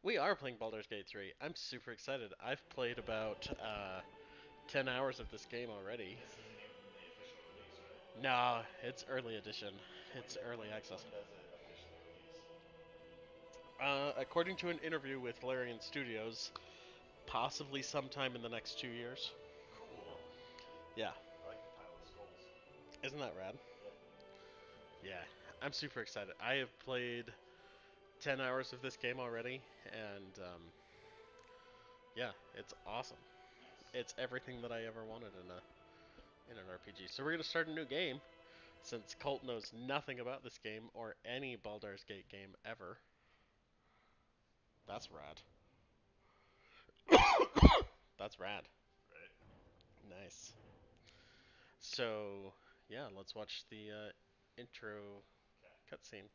We are playing Baldur's Gate 3. I'm super excited. I've played about 10 hours of this game already. This isn't even the official release, right? No, it's early edition. So It's early access. when does it officially release? According to an interview with Larian Studios, possibly sometime in the next 2 years. Cool. Yeah, I like the title of Skulls. isn't that rad? Yeah. Yeah, I'm super excited. I have played 10 hours of this game already, and yeah, it's awesome. Nice. It's everything that I ever wanted in an RPG. So we're gonna start a new game, since Colt knows nothing about this game or any Baldur's Gate game ever. That's rad. That's rad. Right? Nice. So yeah, let's watch the intro Okay. cutscene.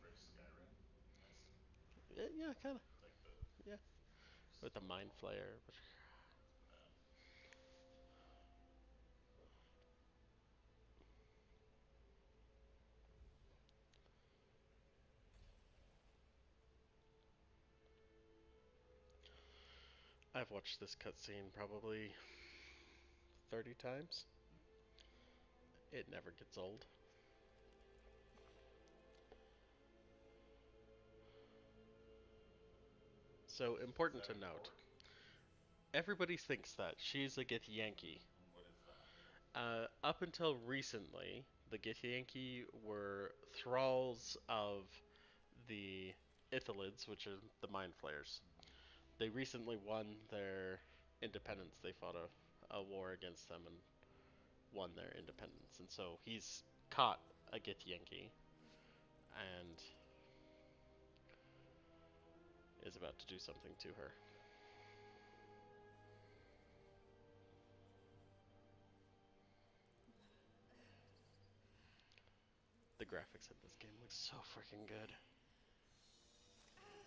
Very Skyrim. Nice. Yeah, kind of. Like the Yeah, with the stone mind wall. flayer. Uh, I've watched this cutscene probably 30 times. It never gets old. So is important that to an note. orc? Everybody thinks that she's a Githyanki. What is that? Up until recently, the Githyanki were thralls of the Ithalids, which are the Mind Flayers. Mm-hmm. They recently won their independence. They fought a war against them and won their independence. And so he's caught a Githyanki and is about to do something to her. Okay. The graphics in this game look so freaking good. Alright.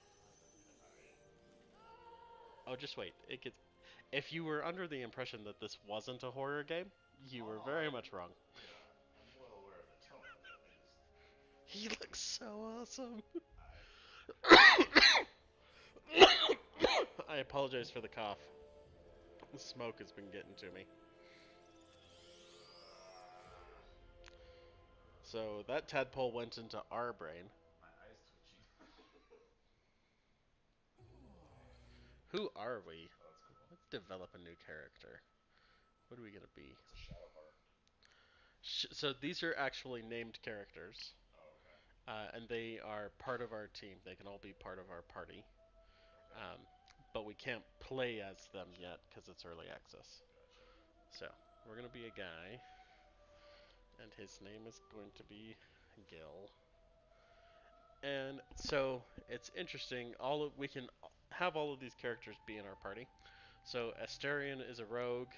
Oh, just wait. It gets. If you were under the impression that this wasn't a horror game, you Oh were no, very much wrong. I'm well aware of the tone of it. I just He looks so awesome. I I apologize for the cough. The smoke has been getting to me. So that tadpole went into our brain. my eyes twitching. Who are we? Oh, that's cool. Let's develop a new character. What are we gonna be? It's a shadow heart. So these are actually named characters, Oh, okay. and they are part of our team. They can all be part of our party, Okay. um, but we can't play as them yet because it's early access. Gotcha. So we're gonna be a guy, and his name is going to be Gil. And so it's interesting. We can have all of these characters be in our party. So Asterion is a rogue,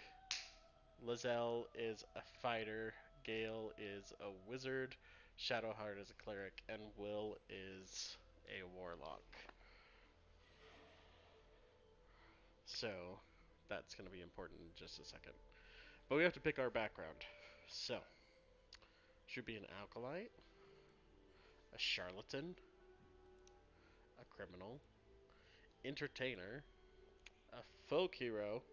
Lizelle is a fighter, Gale is a wizard, Shadowheart is a cleric, and Will is a warlock. So that's going to be important in just a second. But we have to pick our background. So, Okay. should be an alkalite, a charlatan, a criminal, entertainer, a folk hero.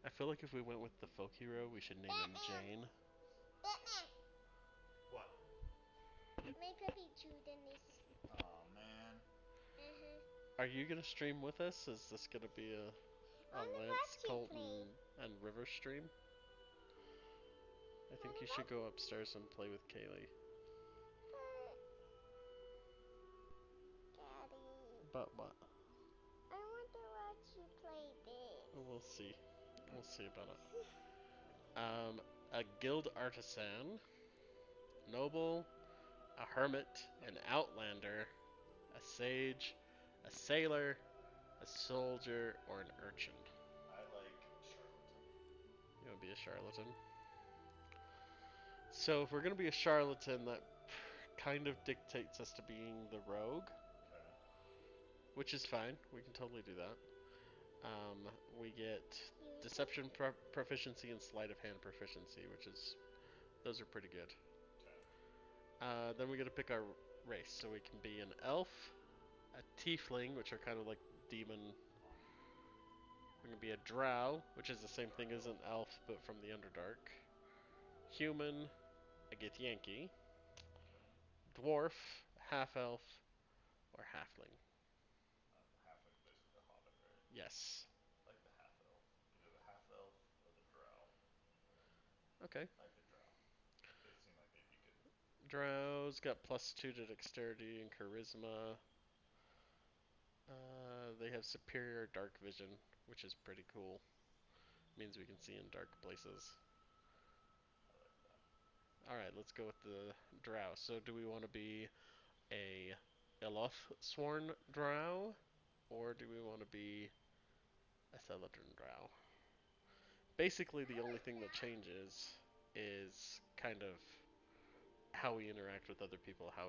I feel like if we went with the folk hero, we should name him Batman! Jane. Batman! What? My puppy chewed in this. Oh man. Uh-huh. Are you gonna stream with us? Is this gonna be I a wanna Lance watch you Colt play. and River stream? I I think wanna you should watch. go upstairs and play with Kaylee. But, Daddy, But what? I want to watch you play We'll see. We'll see about it. A guild artisan, noble, a hermit, an outlander, a sage, a sailor, a soldier, or an urchin. I like charlatan. You wanna be a charlatan? So if we're gonna be a charlatan, that kind of dictates us to being the rogue, Okay. which is fine. We can totally do that. We get you. deception proficiency and sleight of hand proficiency, which is those are pretty good. Then we get to pick our race. So we can be an elf, a tiefling, which are kind of like demon. We can be a drow, which is the same thing as an elf, but from the Underdark. Human, a Githyanki. Dwarf, half elf, or halfling. Halfling's basically a hobbit, right? Yes. I like the half elf. Either the half elf or the drow. Okay. I like the drow. They seem like they'd be good. Drows got +2 to dexterity and charisma. They have superior dark vision, which is pretty cool. Means we can see in dark places. I like that. Alright, let's go with the drow. So do we want to be a Eloth sworn drow? Or do we want to be a Celadrin drow? Basically, the only thing that changes is kind of how we interact with other people, how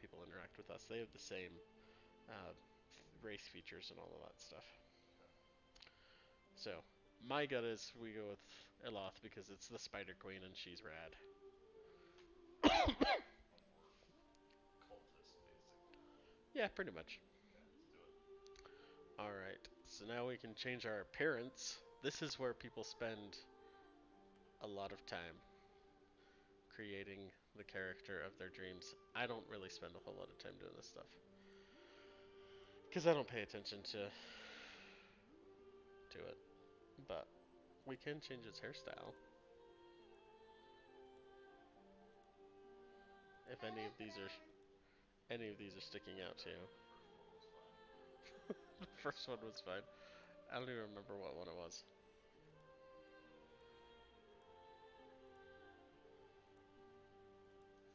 people interact with us. They have the same uh, race features and all of that stuff. Okay. So my gut is we go with Eloth because it's the Spider Queen and she's rad. And we're cultists, basically. Yeah, pretty much. Okay, let's do it. Alright, so now we can change our appearance. This is where people spend a lot of time creating the character of their dreams. I don't really spend a whole lot of time doing this stuff. Because I don't pay attention to it. But we can change its hairstyle. If any of these are sticking out to you. First one was fine. The first one was fine. I don't even remember what one it was.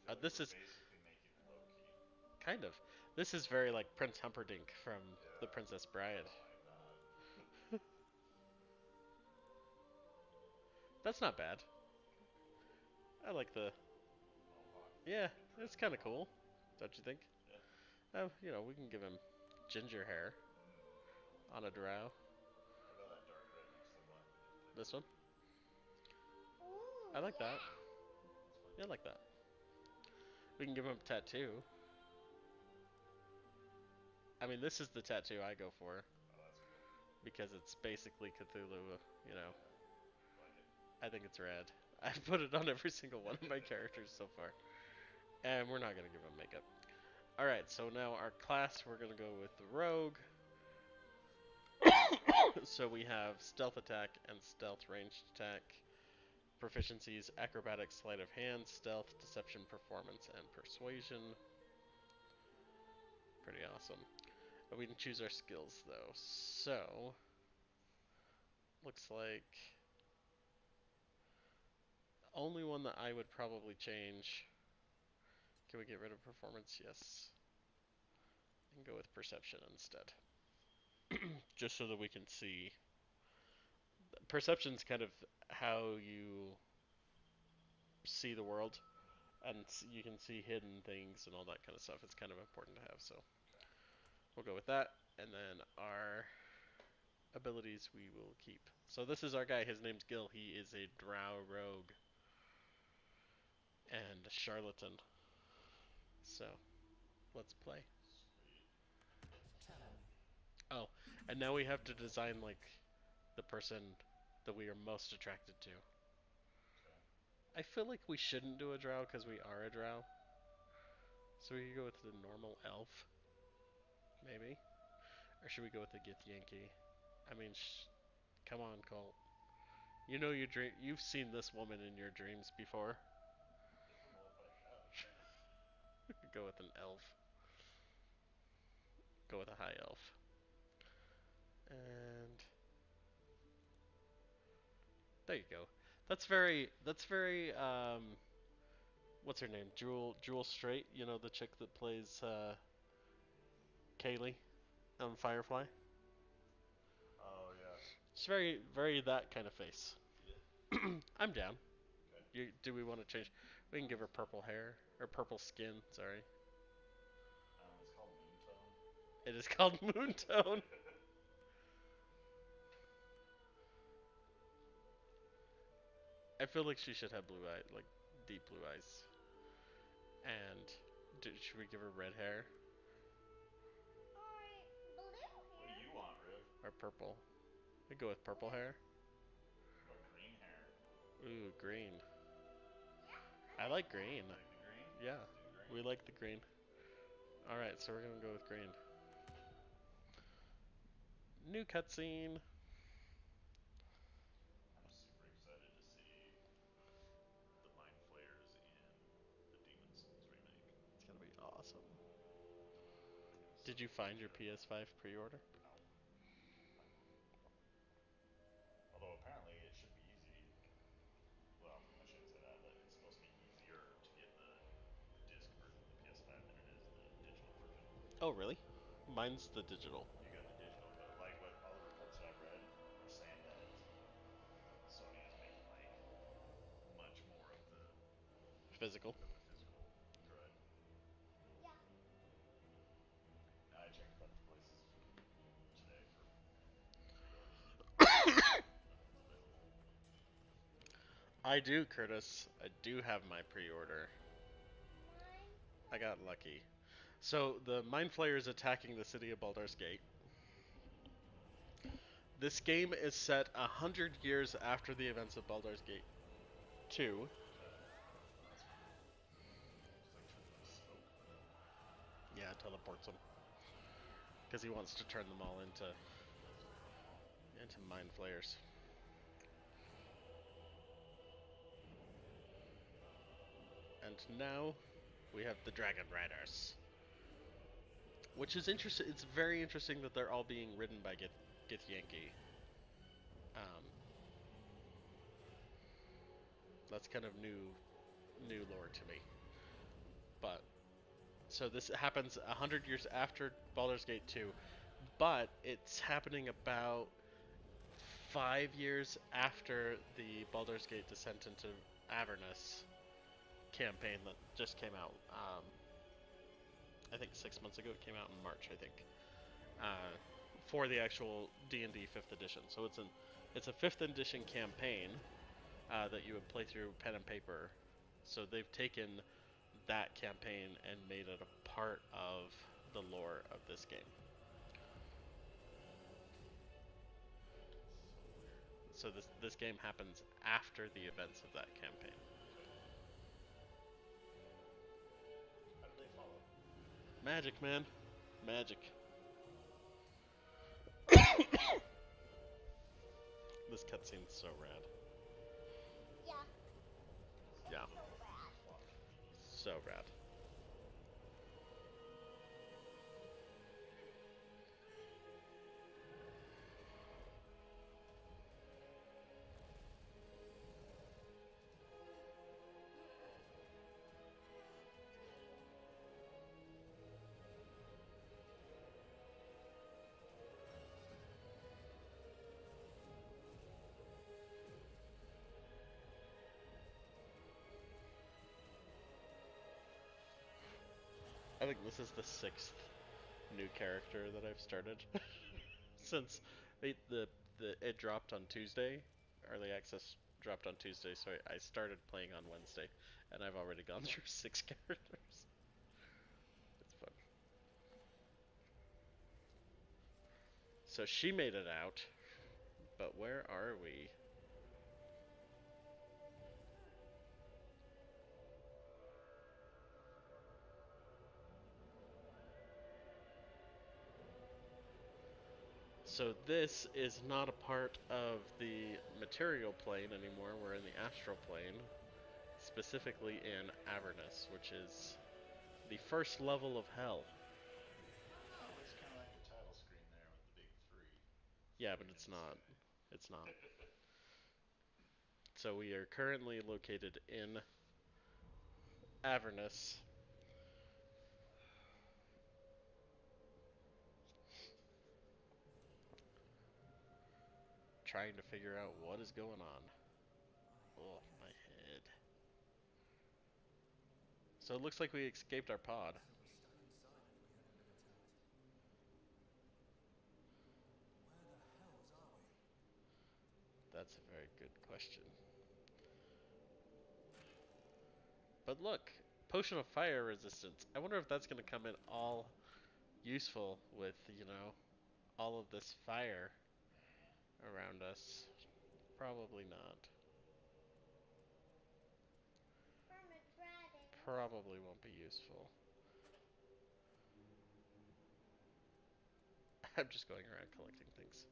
I feel like This we're is basically making it low key. kind of. This is very like Prince Humperdinck from The Yeah, Princess I Bride. don't like that. That's not bad. Okay. I like the. Mohawk. Yeah, it's Mid-dress kind of mohawk. cool. Don't you think? Yeah. We can give him ginger hair Mm. on a drow. What about that dark red next to the black we just picked? This one. Ooh, I like yeah. that. That's fine. Yeah, I like that. We can give him a tattoo. I mean, this is the tattoo I go for Oh, that's cool. because it's basically Cthulhu. You know, Yeah. I like it. I think it's rad. I've put it on every single one of my characters so far. And we're not gonna give him makeup. Alright, so now our class, we're gonna go with the rogue. So we have stealth attack and stealth ranged attack. Proficiencies: acrobatics, sleight of hand, stealth, deception, performance, and persuasion. Pretty awesome. We can choose our skills though. So looks like the only one that I would probably change. Can we get rid of performance? Yes. And go with perception instead. Just so that we can see. Perception's kind of how you see the world, and you can see hidden things and all that kind of stuff. It's kind of important to have, so Okay. we'll go with that. And then our abilities we will keep. So this is our guy. His name's Gil. He is a drow rogue and a charlatan. So let's play. Sweet. Oh, and now we have to design like the person that we are most attracted to. Okay. I feel like we shouldn't do a drow because we are a drow. So we could go with the normal elf, maybe. Or should we go with the Githyanki? I mean, come on, Colt. You know your dream. You've seen this woman in your dreams before. Don't know if I have. Go with an elf. Go with a high elf. And there you go. That's very. What's her name? Jewel Straight. You know the chick that plays Kaylee on Firefly. Oh, yeah. It's very that kind of face. Yeah. I'm down. Okay. Do we want to change? We can give her purple hair or purple skin. Sorry. It's called Moontone. It is called Moontone. I feel like she should have blue eyes, like deep blue eyes. And should we give her red hair Or blue What do hair. you want, Riv? or purple? We go with purple hair. What about green hair? Ooh, green. Yeah, I I like like that. green. You like the green? Yeah, Let's do green. we like the green. All right, so we're gonna go with green. New cutscene. I'm super excited to see the Mind Flayers in the Demon Souls remake. It's gonna be awesome. It's gonna be so Did you find your legit. PS5 pre-order? No. Although apparently it should be easy. Well, I shouldn't say that, but it's supposed to be easier to get the disc version of the PS5 than it is the digital version. Oh, really? Mine's the digital. You got the digital, but like what all the reports that I've read are saying that Sony is making like much more Physical. of the physical drive. Yeah. I checked a bunch of places today for pre-orders. Nothing's available. I do, Curtis. I do have my pre-order. Mine. I got lucky. So the Mind Flayer is attacking the city of Baldur's Gate. This game is set 100 years after the events of Baldur's Gate 2. That's cool. Just like turns into smoke. Yeah, it teleports them because he wants to turn them all That's cool. into Mind Flayers. And now we have the Dragon Riders, which is interesting. It's very interesting that they're all being ridden by Githyanki. Um, that's kind of new lore to me. But so this happens 100 years after Baldur's Gate 2, but it's happening about 5 years after the Baldur's Gate Descent into Avernus campaign that just came out. I think 6 months ago. It came out in March, I think, uh, for the actual D&D 5th edition. So it's a 5th edition campaign that you would play through pen and paper. So they've taken that campaign and made it a part of the lore of this game. So weird. So this game happens after the events of that campaign. Okay. How did they follow? Magic, man. Magic. This cutscene's so rad. Yeah. Yeah. It's so bad. Just watch. So rad. I think this is the 6th new character that I've started since it dropped on Tuesday. Early access dropped on Tuesday, so I started playing on Wednesday, and I've already gone through 6 characters. It's fun. So she made it out, but where are we? So this is not a part of the material plane anymore. We're in the astral plane, specifically in Avernus, which is the first level of hell. Oh, it looks kind of like the title screen there with the big three Yeah, but floating in it's the not. sky. It's not. So we are currently located in Avernus, trying to figure out what is going on. Oh, my head. So it looks like we escaped our pod. So we're stuck inside if we haven't been attacked. Where the hells are we? That's a very good question. But look, Potion of fire resistance. I wonder if that's going to come in all useful with, all of this fire around us. Probably not. From a dragon. Probably won't be useful. I'm just going around collecting things.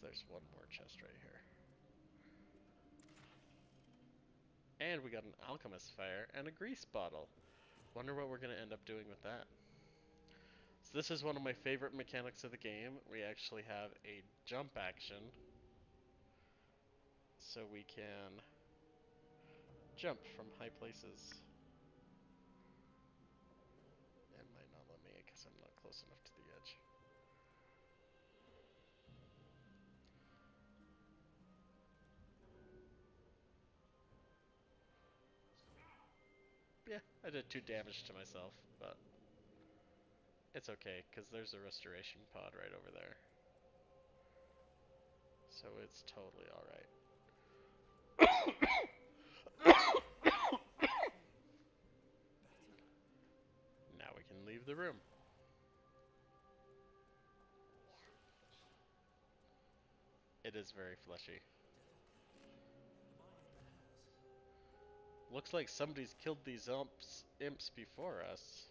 So there's one more chest right here. And we got an alchemist fire and a grease bottle. Wonder what we're going to end up doing with that. So this is one of my favorite mechanics of the game. We actually have a jump action. So we can jump from high places. It might not let me because I'm not close enough to the edge. Yeah, I did 2 damage to myself, but it's okay because there's a restoration pod right over there. So it's totally alright. Now we can leave the room. It is very fleshy. Am I in the hells? Looks like somebody's killed these imps before us.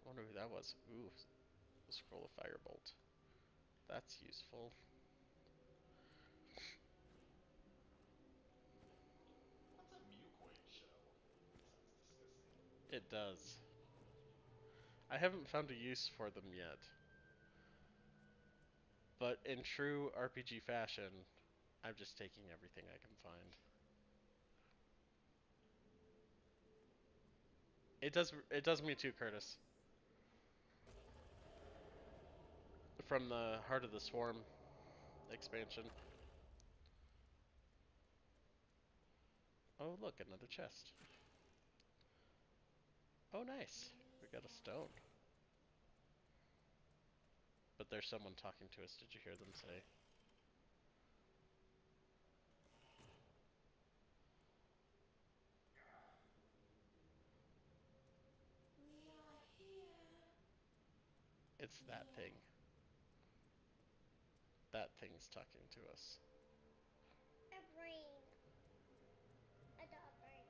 I wonder who that was. Ooh, scroll of firebolt. That's useful. What's a mucoid shell? Sounds disgusting. It does. I haven't found a use for them yet. But in true RPG fashion, I'm just taking everything I can find. It does me too, Curtis. From the Heart of the Swarm expansion. Oh, look, another chest. Oh, nice. We got a stone. But there's someone talking to us. Did you hear them say? We are here. It's that thing. That thing's talking to us. A brain. A dog brain.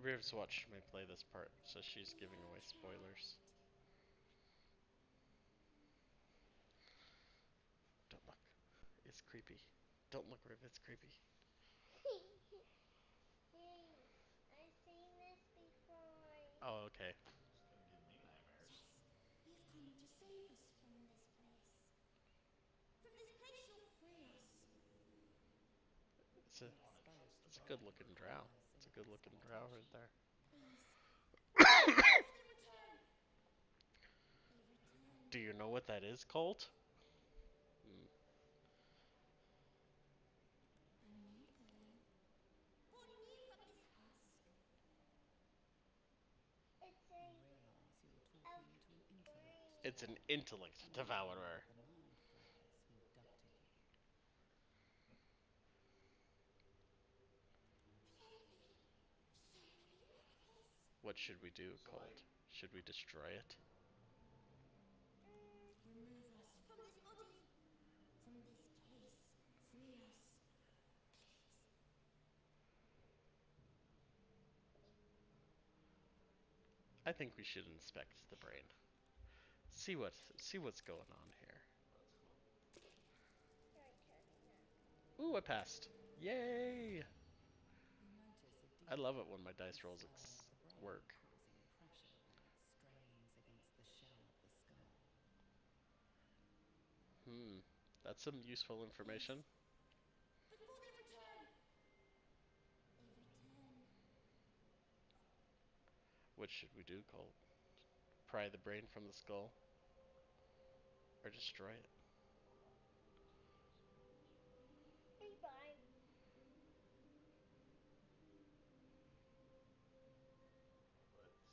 Riv's watched me play this part, so she's giving away spoilers. Don't look. It's creepy. Don't look, Riv. It's creepy. Hey, I've seen this before. Oh, okay. It's gonna give me nightmares. Yes, you've come to save us from this place. From this place you'll free us. It's a I wanna trust the it's a brain. good looking drow. It's a good looking drow right there. Please. Before they return. They return. Do you know what that is, Colt? Hmm. A mucoid. Born new from this husk. It's You a realize you're talking to an intellect brain. It's an devourer, intellect unlike devourer. the mind flayers who abducted you. The enemy. So many of us. What should we do, So, Colt? like, Should we destroy it? Remove us from this body. From this place. Free us. Please. I think we should inspect the brain. See what's going on here. that's cool. Your turn now. Ooh, I passed. Yay! You notice a I deep love it when my crack dice rolls inside the brain, work. causing pressure when it strains against the shell of the skull. That's some useful information. Before they return. They return. What should we do, Colt? Pry the brain from the skull? Or destroy it? Hey, bye. Let's do dexterity.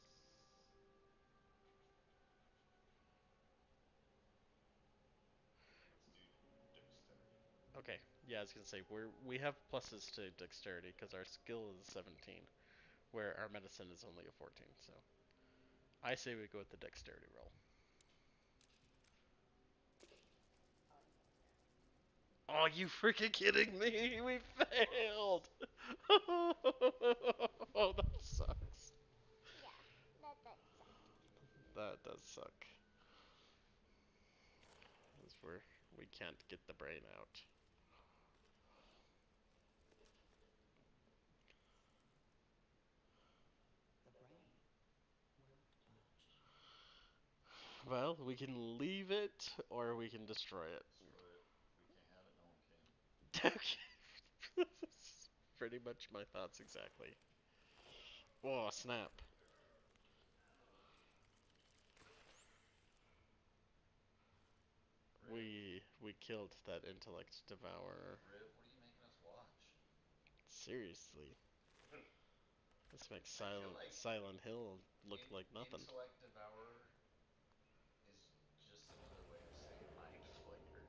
Okay. Yeah, I was gonna say we have pluses to dexterity because our skill is 17, where our medicine is only a 14. So I say we go with the dexterity roll. Oh, you freaking kidding me? We failed! Oh, that sucks. Yeah, that does suck. That does suck. That's where we can't get the brain out. The brain won't budge. Well, we can leave it or we can destroy it. Destroy it. If we can't have it, no one can. That's pretty much my thoughts exactly. Oh, snap. Riv, We killed that intellect devourer. Riv, what are you making us watch? Seriously. This makes I feel like Silent Hill look like nothing. intellect devourer is just another way of saying mind flayer.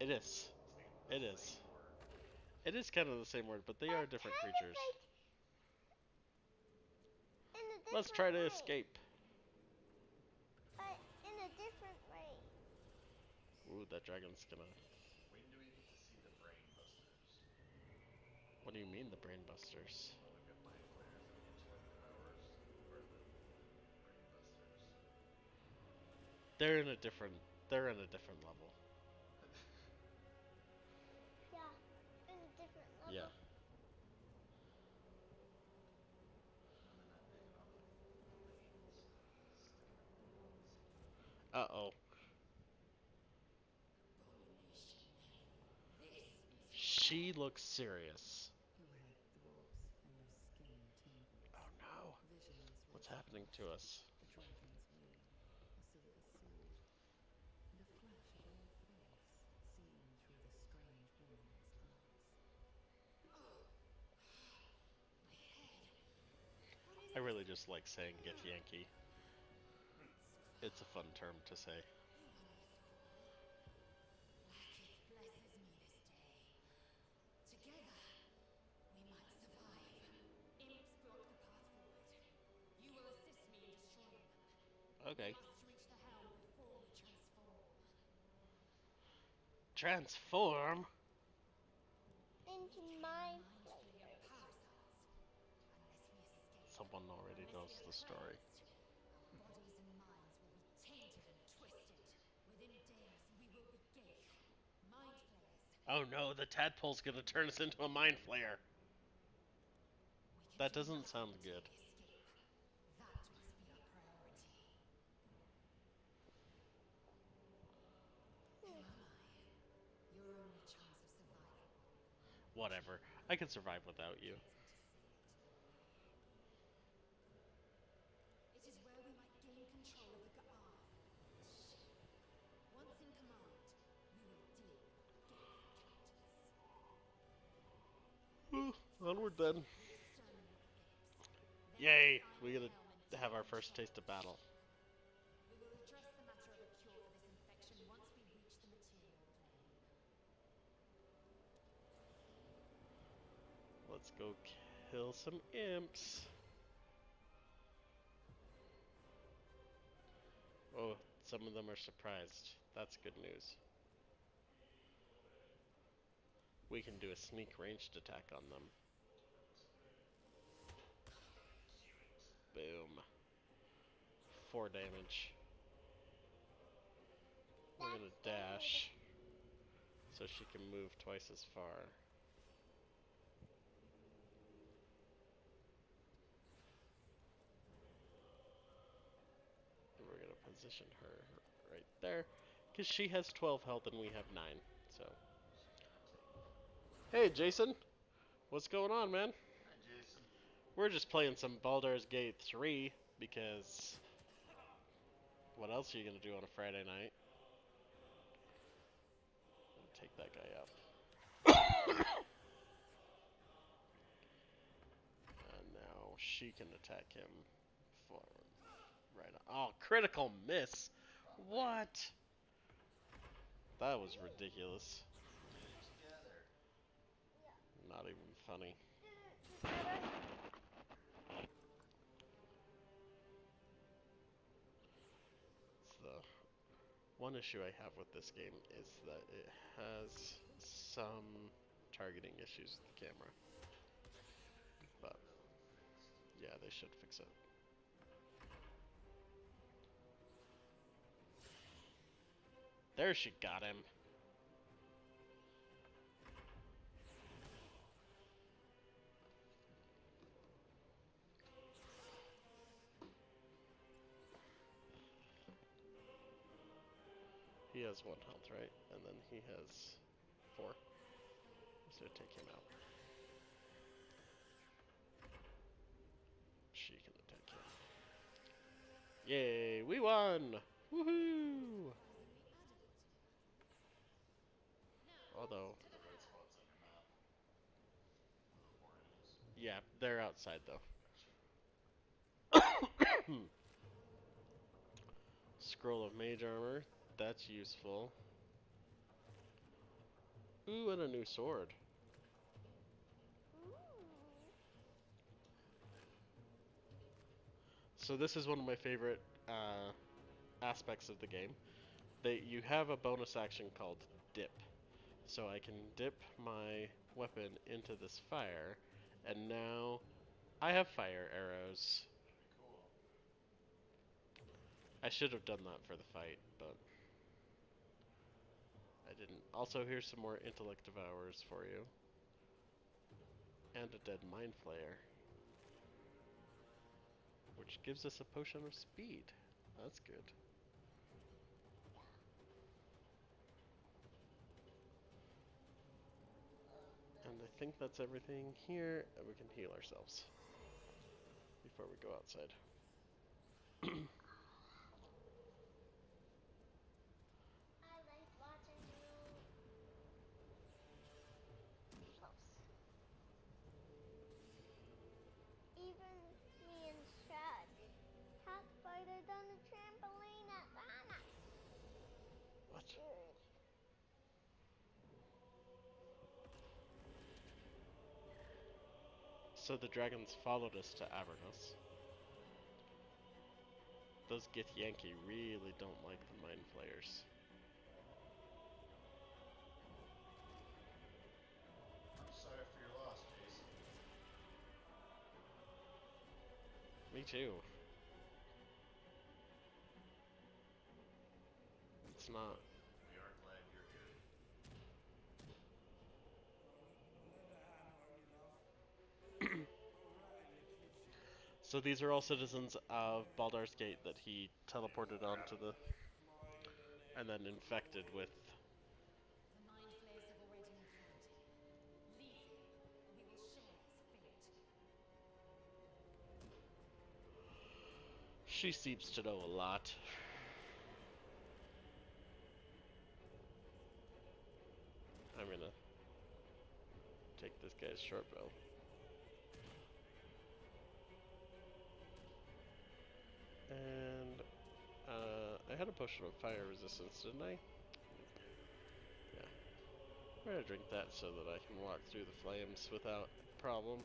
It is. It's like the It is. same word. It is kind of the same word, but they are different kind creatures. of like in a different Let's try to way. escape. But in a different way. Ooh, that dragon's gonna. When do we get to see the brain busters? What do you mean, the brain busters? Well, we've got mind flayers and intellect devourers. Who are the brain busters? They're in a different. They're in a different level. Yeah, in a different level. Yeah. And they're not hanging off like veins, sticking out like claws. Uh-oh. Abomination. This is your She end. looks serious. Your head throbs and your skin tingles. Oh no. Visions What's race happening past. to us? A dragon's wing, a silver sword, and a flash of your face seen through the strange woman's eyes. Oh, my head. What is I this? really just like saying get Yankee. It's a fun term to say. Who on earth are all? Wakith blesses me this day. Together, we might survive. Imps block the path forward. You will assist me in destroying them. Okay. We must reach the helm before we transform. Transform? Into We can mind mind flayer flayers. parasites. Unless we escape, Someone already unless we knows are the story. cleansed, our bodies and minds will be tainted and twisted. Within days, we will be Gith, mind flayers. Oh no, the tadpole's gonna turn us into a mind flayer. We can That do doesn't nothing sound until good. we escape. That must be our priority. Who am I? Your only chance of survival. Whatever. I can survive without you. Pains me to say it. It is where we might gain control of the Ga'ath, the ship. Once in command, we will deal with Gith captors. Onward then. We exterminate the imps. Then we Yay! find We the gotta helm and have take our first control. taste of battle. We will address the matter of a cure for this infection once we reach the material plane. Let's go kill some imps. Oh, some of them are surprised. That's good news. We can do a sneak ranged attack on them. Boom. 4 damage. We're gonna That's dash so she can move twice as far. And we're gonna position her right there. Because she has 12 health and we have 9. So. She's gonna take it. Hey, Jason. What's going on, man? Hi, Jason. We're just playing some Baldur's Gate 3 because what else are you gonna do on a Friday night? Take that guy out. And now she can attack him for right on. Oh, critical miss! Wow. What? That was ridiculous. funny. It's the one issue I have with this game is that it has some targeting issues with the camera. But yeah, they should fix it. There, she got him. He has 1 health, right? And then he has 4. So take him out. She can attack him. Yay, we won! Woohoo! Although, The red spots on your map. The oranges. yeah, they're outside though. Gotcha. Scroll of Mage Armor, that's useful. Ooh, and a new sword. Ooh. So this is one of my favorite aspects of the game. You have a bonus action called dip. So I can dip my weapon into this fire, and now I have fire arrows. Pretty cool. I should have done that for the fight, but I didn't. Also, here's some more intellect devours for you. And a dead mind flayer. Which gives us a potion of speed. That's good. And I think that's everything here, and we can heal ourselves before we go outside. I like watching you close. Even me and Shad cat spider on the trampoline at Lana. What? So the dragons followed us to Avernus. Those Githyanki really don't like the mind flayers. I'm sorry for your loss, Jason. Me too. It's not. But we are glad you're good. So these are all citizens of Baldur's Gate that he teleported onto the, and then infected with. The mind flayers have already uncovered him. Leave him, or we will share his fate. She seems to know a lot. I'm gonna take this guy's short bow. And I had a potion of fire resistance, didn't I? Yeah. I'm gonna drink that so that I can walk through the flames without problem.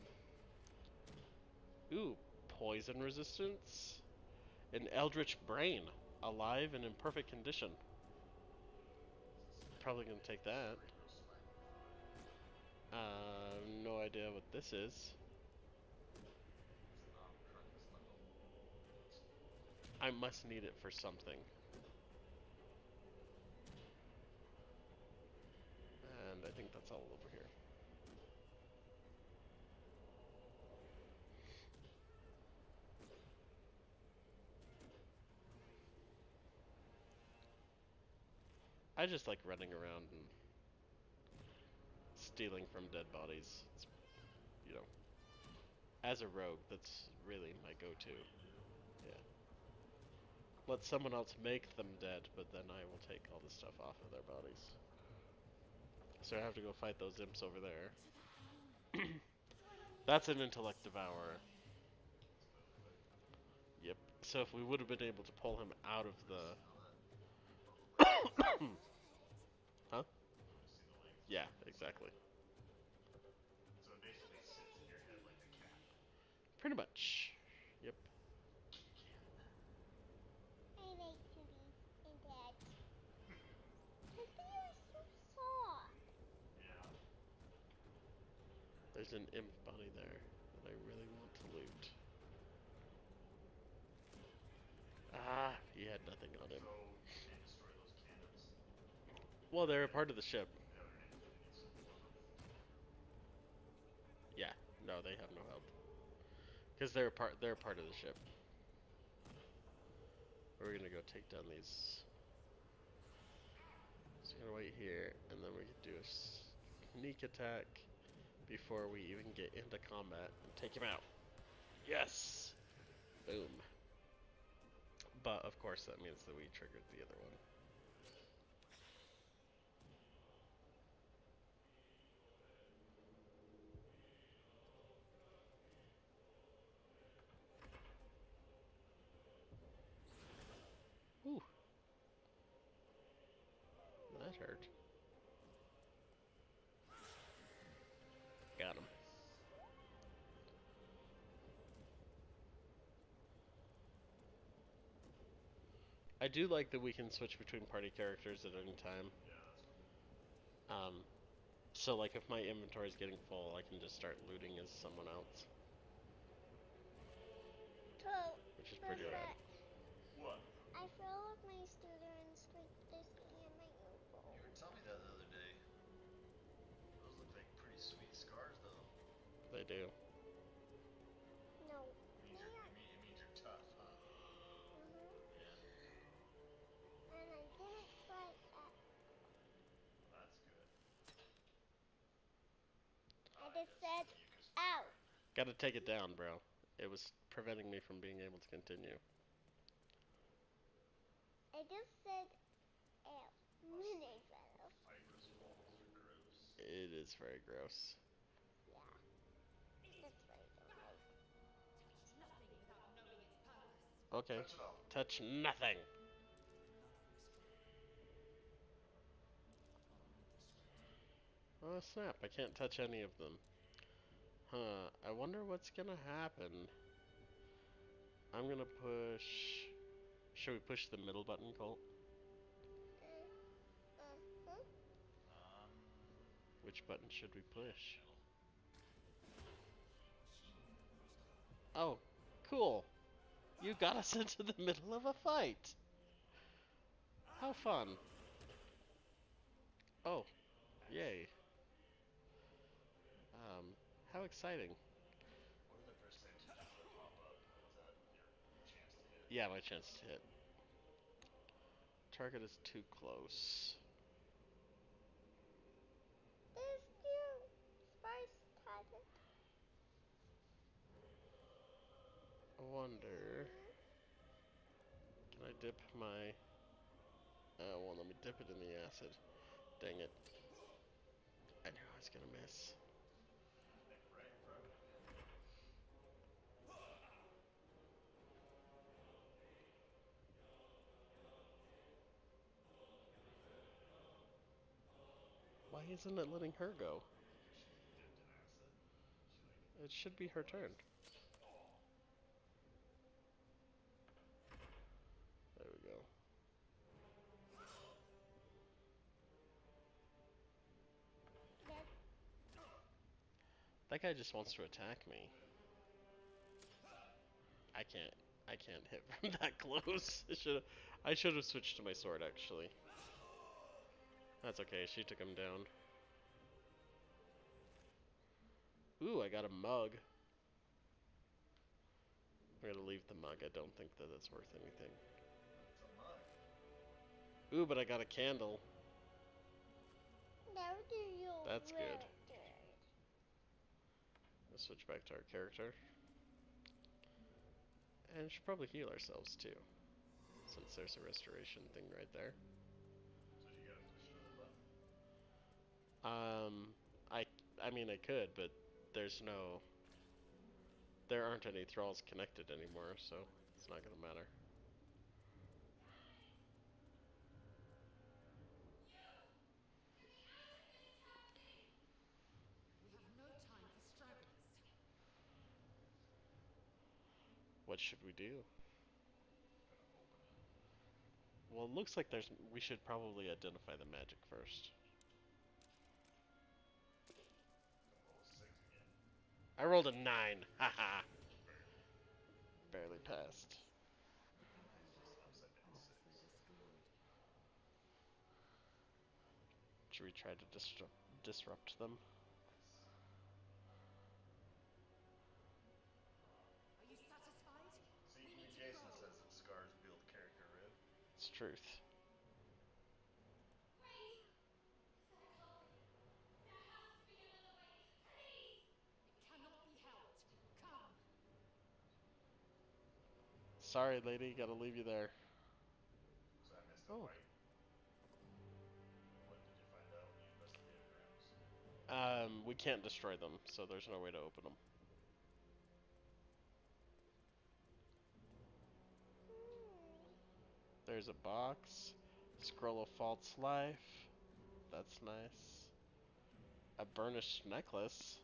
Ooh, poison resistance? An eldritch brain, alive and in perfect condition. Probably gonna take that. No idea what this is. It's a non-precious metal. I must need it for something. And I think that's all over here. I just like running around and stealing from dead bodies. It's, you know, as a rogue, that's really my go-to. Yeah. Let someone else make them dead, but then I will take all the stuff off of their bodies. So I have to go fight those imps over there. That's an intellect devourer. Yep. So if we would have been able to pull him out of the... Huh? You see the length. Yeah, exactly. So it basically Pretty much. Yep. I like to be in that. But they are so soft. Yeah. There's an imp bunny there that I really want to loot. Ah, he had nothing on him. So you can't destroy those cannons. Well, they're a part of the ship. They have any sort of. Yeah. No, they have no health. Because they're a part of the ship. We're gonna go take down these. So we're gonna wait here, and then we can do a sneak attack before we even get into combat and take him out. Yes! Boom. But of course that means that we triggered the other one. Ooh. That hurt. Got him. I do like that we can switch between party characters at any time. Yeah, that's cool. So like if my inventory is getting full, I can just start looting as someone else, So, which is pretty rad. What? I fell with my students like this and my UFO. You were telling me that the other day. Those look like pretty sweet scars, though. They do. No. It means you're tough, huh? Yeah. And I didn't fight that. That's good. I just said, ow. Gotta take it down, bro. It was preventing me from being able to continue. I just said, ow. Mini fellow. Fibrous walls are gross. It is very gross. Yeah. That's what I don't like. Touch nothing without knowing its purpose. Okay. Touch it all. Touch nothing. Oh snap, I can't touch any of them. Huh, I wonder what's gonna happen. I'm gonna push... Should we push the middle button, Colt? Uh-huh. Which button should we push? Middle. Oh, cool. You got us into the middle of a fight. How fun. Oh, yay. How exciting. What are the percentages that pop up? Is that your chance to hit? Yeah, my chance to hit. Target is too close. There's two spice target. I wonder... Can I dip my... well, let me dip it in the acid. Dang it. I knew I was gonna miss. Like right in front of it, man. Why isn't it letting her go? Because she's dipped in acid. She like. It should be her turn. Oh. There we go. That's That guy just wants to attack me. I can't hit from that close. I should have switched to my sword actually. That's okay, she took him down. Ooh, I got a mug. I'm gonna leave the mug. I don't think that it's worth anything. It's a mug. Ooh, but I got a candle. Now do you That's good. wield it? Let's switch back to our character. And we should probably heal ourselves too. Since there's a restoration thing right there. So you gotta push another button. I mean I could, but there's no... There aren't any thralls connected anymore, so it's not gonna matter. We have no time for stragglers. What should we do? Gonna open it. Well, it looks like we should probably identify the magic first. Gonna roll a 6 again. I rolled a 9. Haha. Barely. Barely Your passed. attacks, you can It's only just an block upside down once 6. they're destroyed. Should we try to disrupt them? Yes. Are you satisfied? See, We even need to Jason go. says that scars build character, Riv. It's truth. Wait! That can't be. There has to be another way. Please! It cannot be helped. Come. Sorry, lady, gotta leave you there. So I missed a Oh. fight. What did you find out when you investigated the rooms? We can't destroy them, so there's no way to open them. There's a box. Scroll of false life. That's nice. A burnished necklace.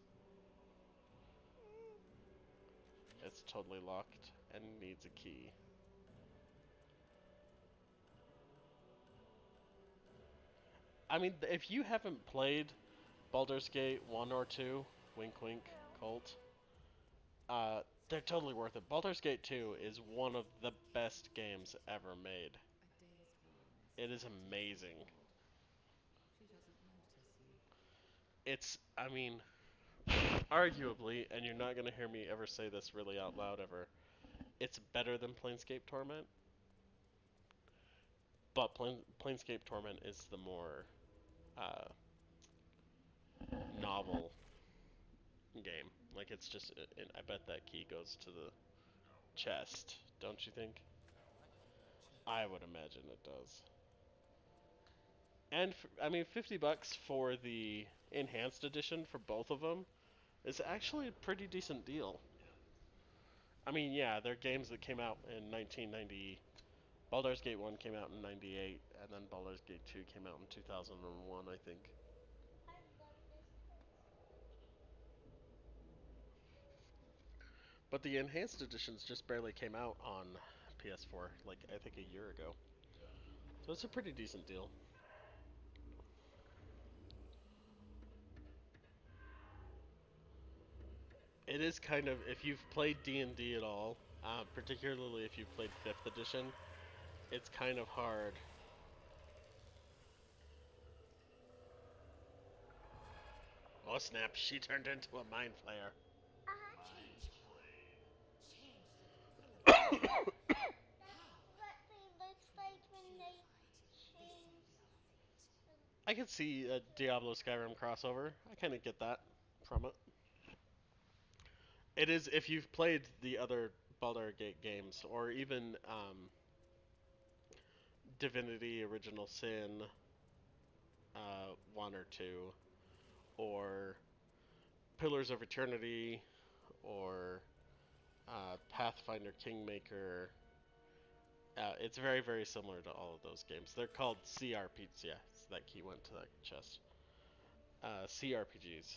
It's totally locked and needs a key. I mean, if you haven't played Baldur's Gate 1 or 2, wink wink, Colt, they're totally worth it. Baldur's Gate 2 is one of the best games ever made. A dazed woman's It is fate is amazing. sealed. She doesn't notice you. It's, I mean, arguably, and you're not going to hear me ever say this really out loud ever, it's better than Planescape Torment, but Planescape Torment is the more uh, novel game. Like, it's just, I bet that key goes to the No. chest, don't you think? Chest. I would imagine it does. And, I mean, $50 for the enhanced edition for both of them is actually a pretty decent deal. Yep. I mean, yeah, they're games that came out in 1990. Baldur's Gate 1 came out in 98, and then Baldur's Gate 2 came out in 2001, I think. I love this place. But the enhanced editions just barely came out on PS4, like I think a year ago. Yeah. So it's a pretty decent deal. It is kind of, if you've played D&D at all, particularly if you've played 5th edition, it's kind of hard. Oh snap, she turned into a mind flayer. Mind Change. Flayed. Change the capabilities. That's How? what they look like when they Purified. This will change be our fate. them. I could see a Diablo Skyrim crossover. I kind of get that from it. It is, if you've played the other Baldur's Gate games, or even Divinity Original Sin 1 or 2, or Pillars of Eternity, or Pathfinder Kingmaker. It's very, very similar to all of those games. They're called CRPGs. Yeah, that key went to that chest. CRPGs.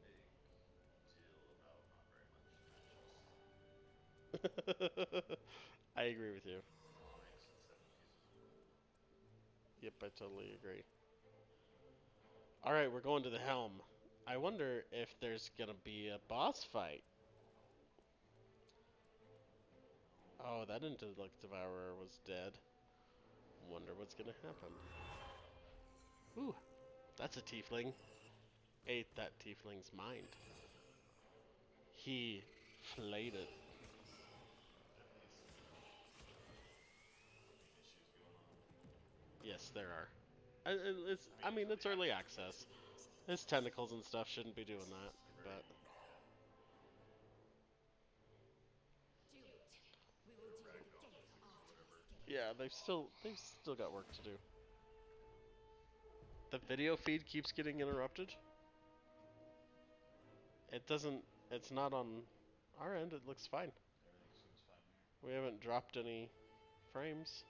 Seems like a big deal about not very much matches. I agree with you. Economics instead of music. Yep, I totally agree. Alright, we're going to the helm. I wonder if there's gonna be a boss fight. Oh, that intellect devourer was dead. Wonder what's gonna happen. Ooh, that's a tiefling. Ate that tiefling's mind. He flayed it. Definitely some coding issues going on. Yes, there are. I mean, it's It's early early access, access. His tentacles and stuff shouldn't be doing that, but but yeah, Do it. We will their deal with ragdoll Gale physics or after whatever. this game. yeah, they've still got work to do. The video feed keeps getting interrupted. It doesn't. It's not on our end. It looks fine. Everything seems fine here. We haven't dropped any frames.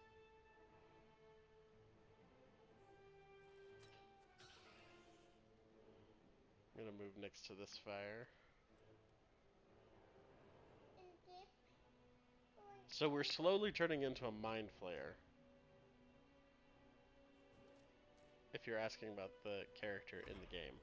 I'm gonna move next to this fire. So we're slowly turning into a mind flayer. If you're asking about the character in the game.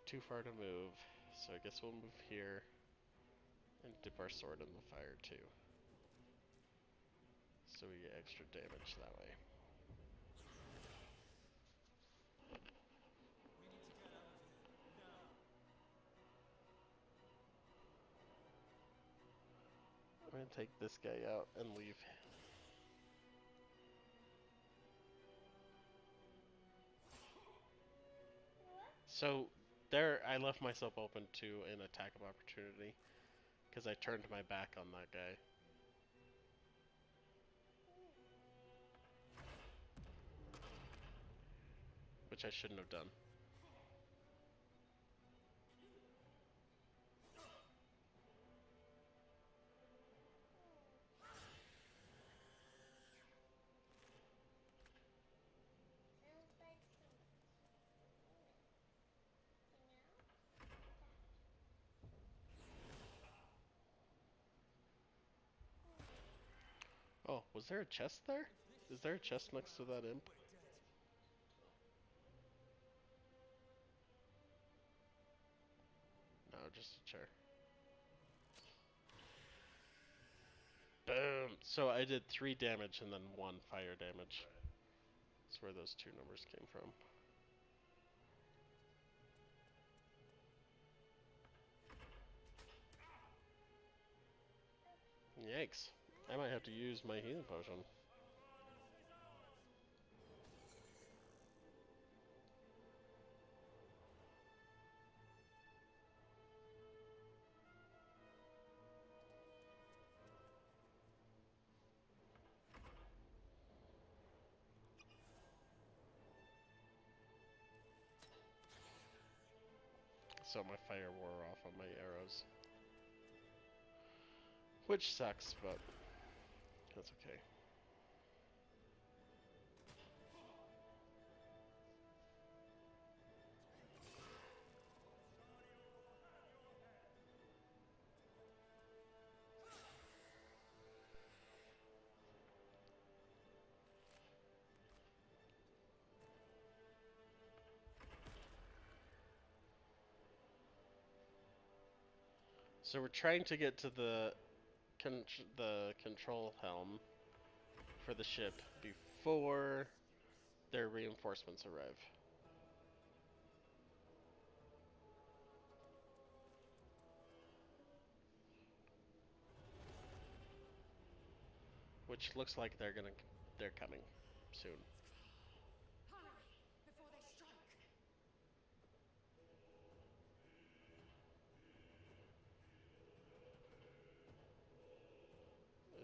Too far to move, so I guess we'll move here and dip our sword in the fire too. So we get extra damage that way. We need to get out of here now. I'm gonna take this guy out and leave. So there, I left myself open to an attack of opportunity because I turned my back on that guy. Which I shouldn't have done. Sounds like some, Oh, was there a chest there? Is there a chest next to that imp? We're dead. No, just a chair. Boom! So I did 3 damage and then 1 fire damage. That's where those 2 numbers came from. Yikes. I might have to use my healing potion. So my fire wore off on my arrows. Which sucks, but that's okay. So we're trying to get to the control helm for the ship before their reinforcements arrive. Which looks like they're coming soon. Hurry, before they strike.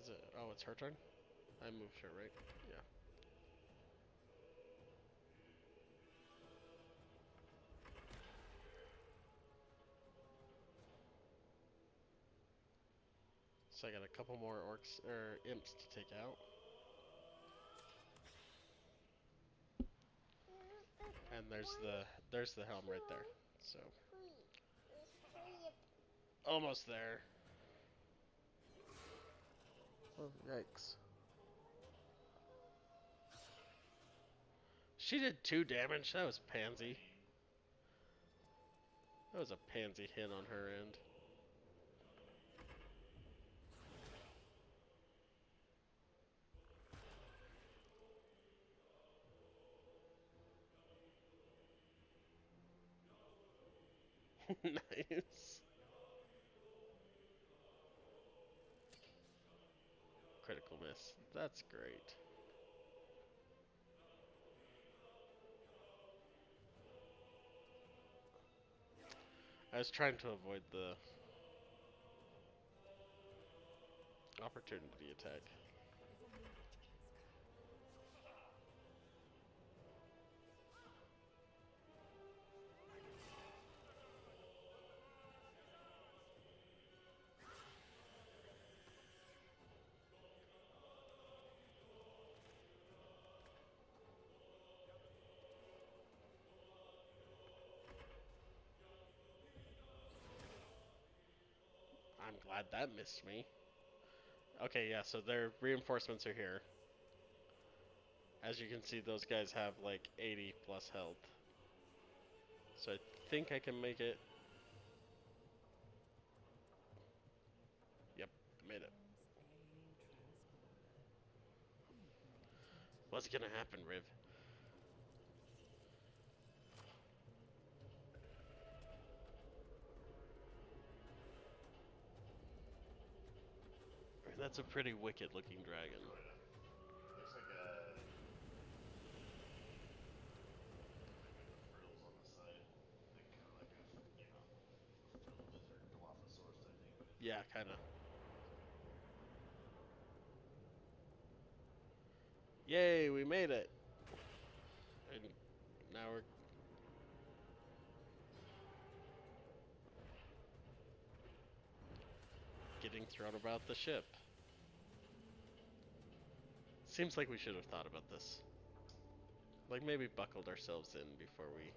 Is it? Oh, it's her turn? I moved her, right? Yeah. So I got a couple more orcs or imps to take out. And there's the helm right there. So almost there. Oh, yikes. She did 2 damage. That was pansy. That was a pansy hit on her end. Nice. Critical miss. That's great. I was trying to avoid the opportunity attack. Before more giants come. I'm glad that missed me. Okay, yeah, so their reinforcements are here. As you can see, those guys have like 80 plus health. So I think I can make it. Yep, made it. Talons alien transponder. You've made it into What's gonna happen, Riv? That's a pretty wicked looking dragon. Oh yeah. It looks like the frills on the side, like kind of like a frill lizard, Dilophosaurus type thing, but it's Yeah, kinda. it's kind of cool. Yay, we made it! And now we're getting thrown about the ship. Seems like we should have thought about this. Like maybe buckled ourselves in before we.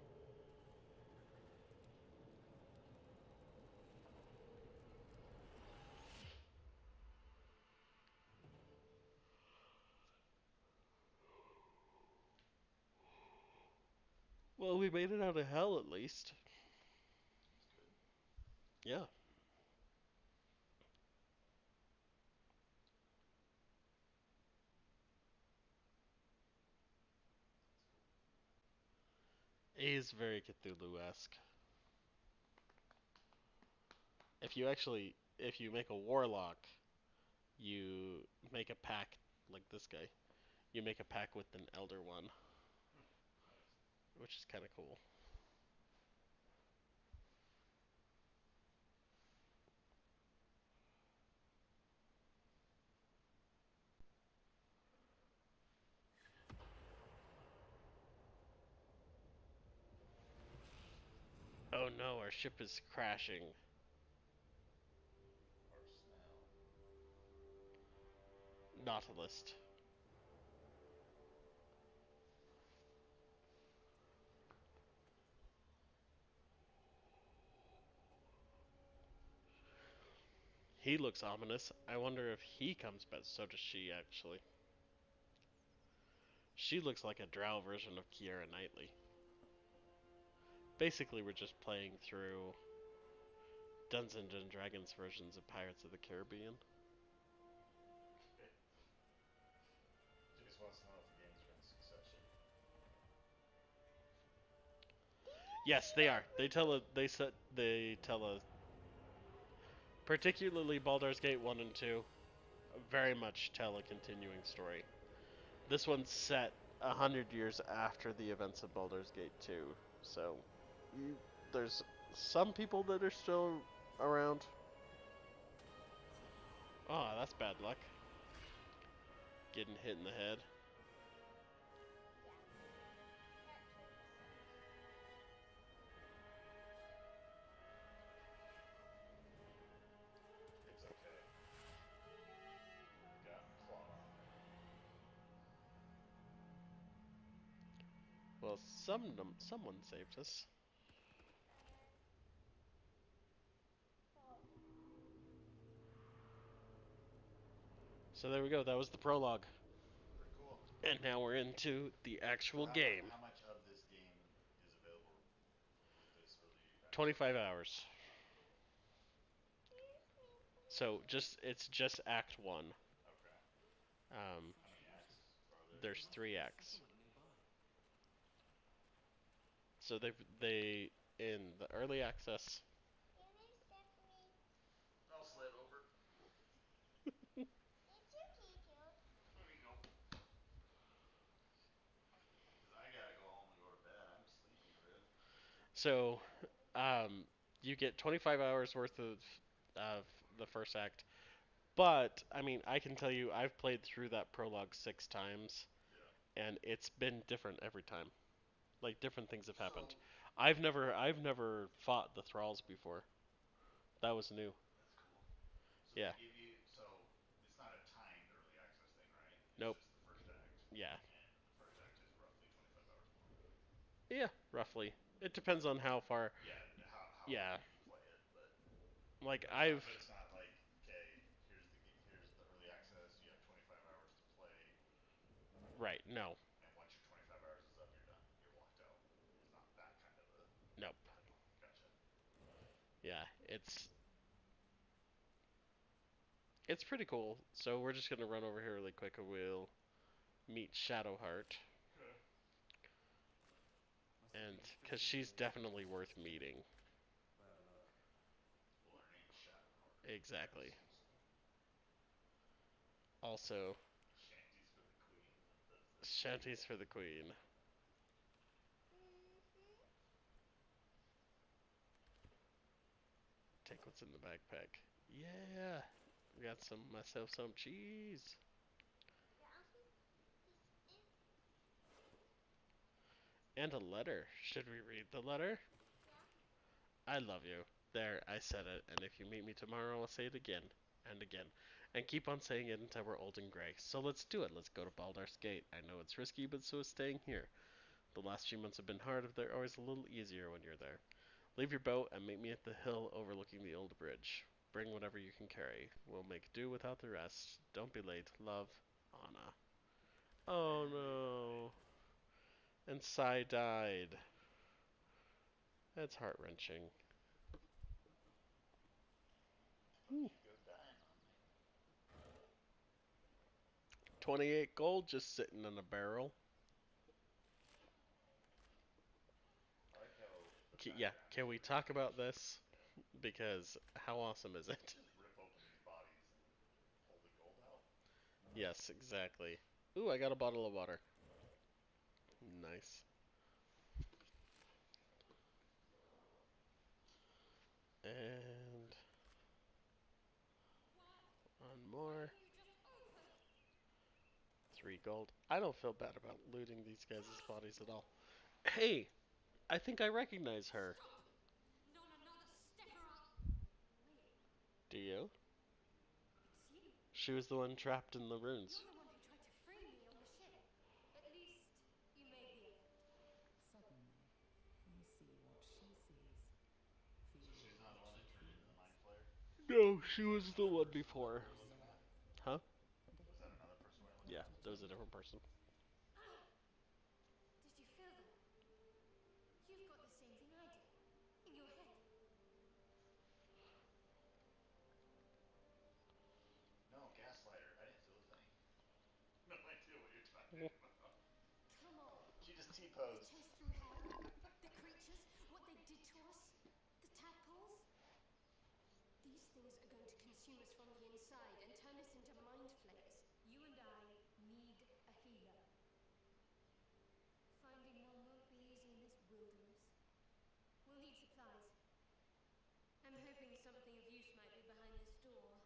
Well, we made it out of hell at least. It's good. Yeah. That's cool. A is very Cthulhu-esque. If you make a warlock, you make a pact like this guy. You make a pact with an elder one, Nice. which is kind of cool. Oh no, our ship is crashing. Our snail. Nautilus. He looks ominous. I wonder if he comes back. So does she, actually. She looks like a drow version of Keira Knightley. Basically, we're just playing through Dungeons and Dragons versions of Pirates of the Caribbean. Okay. She just wants to know if the games are in succession. Yes, they are. They tell us particularly Baldur's Gate 1 and 2 very much tell a continuing story. This one's set 100 years after the events of Baldur's Gate 2. So you, there's some people that are still around. Oh, that's bad luck. Getting hit in the head. Yeah, that totally sucks. It's okay. Got clawed on. Well, someone saved us. Faerun. So, So there we go. That was the prologue. Pretty cool. And now we're into the So actual game. how much of this game is available with this early access? 25 hours. excuse me, So please. it's just Act 1. Okay. Um, How many acts are there? there's Must be 3 a acts. settlement nearby. So they in the early access. Can I step me? I'll slide over. It's okay, cute. There you go. Because I gotta go home and go to bed. I'm sleepy, Riv. So you get 25 hours worth of the first act. But I mean, I can tell you, I've played through that prologue 6 times, Yeah. and it's been different every time. Like different things have happened. So I've never fought the thralls before. That was new. that's cool. So they Yeah. give you it's not a timed early access thing, right? It's Nope. just the first act, Yeah. and the first act is roughly 25 hours long. Yeah. Roughly. It depends on how far. Yeah, how Yeah. you play it, but Like it's not I've. but it's not like Right. No. And once your 25 hours is up, you're done. You're locked out. It's not that kind of a Nope. thing. Gotcha. Yeah. It's pretty cool. So we're just gonna run over here really quick and we'll meet Shadowheart. Okay. Must have And been because fitting she's that they definitely captured worth this gem. meeting. Bad luck. Well, her name's Shadowheart. Exactly. So Also, shanties for the queen. That's the shanties for the queen. Mm-hmm. Take what's in the backpack. Yeah. Got myself some cheese. And a letter. Should we read the letter? Yeah. I love you. There, I said it, and if you meet me tomorrow, I'll say it again and again. And keep on saying it until we're old and gray. So let's do it. Let's go to Baldur's Gate. I know it's risky, but so is staying here. The last few months have been hard, but they're always a little easier when you're there. Leave your boat and meet me at the hill overlooking the old bridge. Bring whatever you can carry. We'll make do without the rest. Don't be late. Love, Anna. Oh And they died. no. And Sai died. That's heart wrenching. Thought you'd go dying on me. 28 gold just sitting in a barrel. I like how the Yeah, background can is we really talk about niche. this? Yeah. Because how awesome is it? Just rip open these bodies and pull the gold out. Yes, exactly. Ooh, I got a bottle of water. Nice. And What? one What more. have you just opened? 3 gold. I don't feel bad about looting these guys' bodies at all. Hey, I think I recognize her. Stop! Not another step around. Wait, Do you? it's you. She was the one trapped in the ruins. You're the one who tried to free me on the ship. At least you made the effort. Suddenly, you see what she sees. So Feel she's not the what one she that turned into the feels. mind flayer? No, she Was that was the another one person that we before. were looking at? Resolve Huh? and a Was that hint another person we of were looking Yeah, at? that was a gratitude. different person. Did you feel that? You've got the same thing I did. In your head. No, gaslighter. I didn't feel a thing. No idea what you're talking about. Come on. She just The T-posed. chase through hell. The creatures. What they did to us. The tadpoles. These things are going to consume us from the inside and turn us into mind flayers. You and I need a healer. Finding one won't be easy in this wilderness. We'll need supplies. I'm hoping something of use might be behind this door,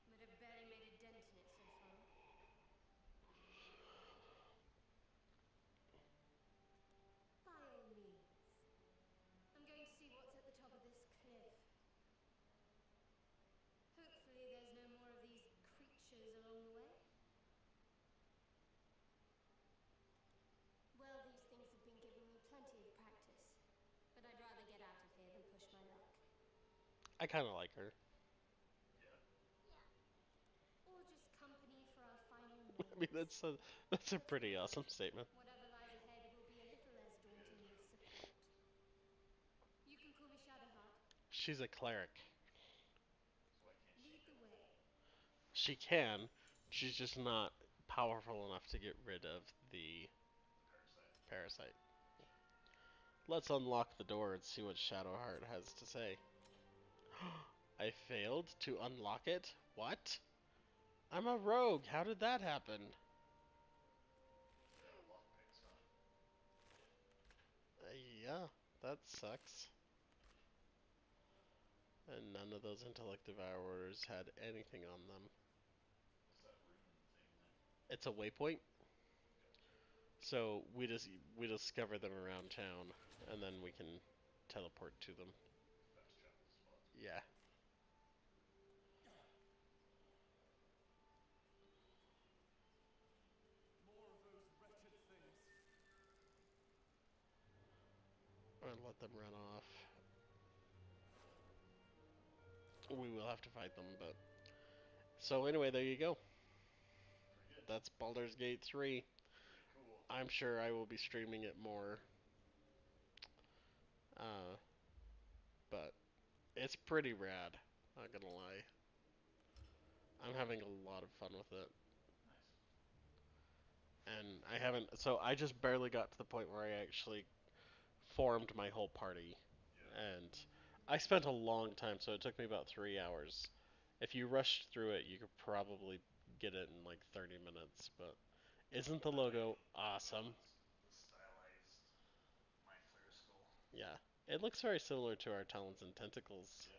but I've barely made a dent in it so far. By all means. I'm going to see what's at the top of this cliff. Hopefully there's no more of these creatures along the way. Well, these things have been giving me plenty of practice, but I'd rather get out of here than push my luck. I kind of like her. Yeah. Yeah. Or just company for our final I mean, moments. that's a But pretty remember, awesome statement. whatever lies ahead will be a little less daunting with support. You can call me Shadowheart. She's a cleric. So why can't she Lead do the it? way. She can. She's just not powerful enough to get rid of the The parasite. parasite. Gotcha. Let's unlock the door and see what Shadowheart has to say. I failed to unlock it? What? I'm a rogue. How did that happen? You're out of lockpicks, huh? Yeah, that sucks. And none of those intellect devourers had anything on them. What's that rune thing then? It's a waypoint, Gotcha. so we discover them around town, and then we can teleport to them. Fast travel spot. Yeah. More of those wretched things. And let them run off. We will have to fight them, but... So anyway, there you go. Pretty good. That's Baldur's Gate 3. I'm sure I will be streaming it more. Uh, but it's pretty rad. Not gonna lie. I'm having a lot of fun with it. Nice. And I haven't. So I just barely got to the point where I actually formed my whole party. Yeah. And I spent a long time, so it took me about 3 hours. If you rushed through it, you could probably get it in like 30 minutes. But isn't the I like logo awesome? the stylized mind flare skull. Yeah. It looks very similar to our Talons and Tentacles. Yeah.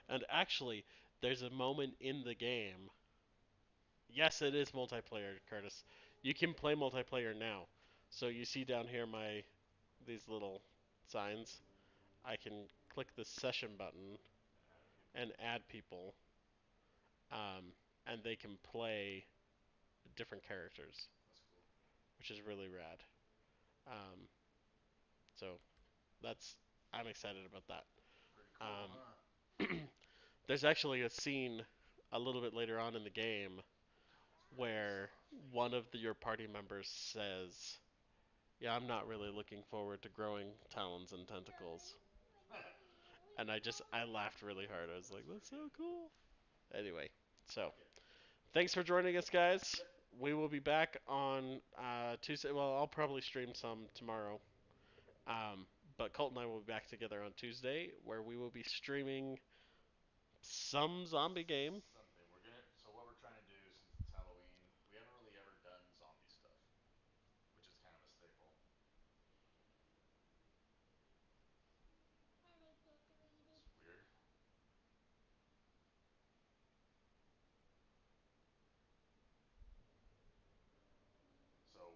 And actually, there's a moment in the game. Yes, it is multiplayer, Curtis. You can play multiplayer now. So you see down here my these little signs. I can click the session button And add people. and add people, um, and they can play different characters, That's cool. which is really rad. Um, so that's I'm excited about that. Pretty cool, huh? There's actually a scene a little bit later on in the game where one of your party members says, "Yeah, I'm not really looking forward to growing talons and tentacles." And I laughed really hard. I was like, That's "That's pretty so good. cool." Anyway, I so like it. thanks for joining us, guys. Yep. We will be back on Tuesday. Well, I'll probably stream some tomorrow. Um, but Colt and I will be back together on Tuesday, where we will be streaming some zombie game. Something. We're gonna. So what we're trying to do since it's Halloween, we haven't really ever done zombie stuff, which is kind of a staple. It's weird. So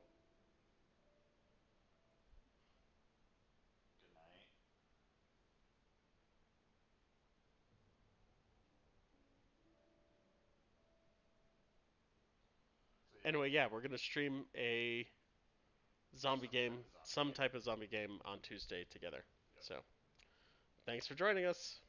good night. So yeah, Anyway, yeah, we're gonna stream a zombie some type game, of zombie some game. type of zombie game on Tuesday together. Yep. So, thanks for joining us.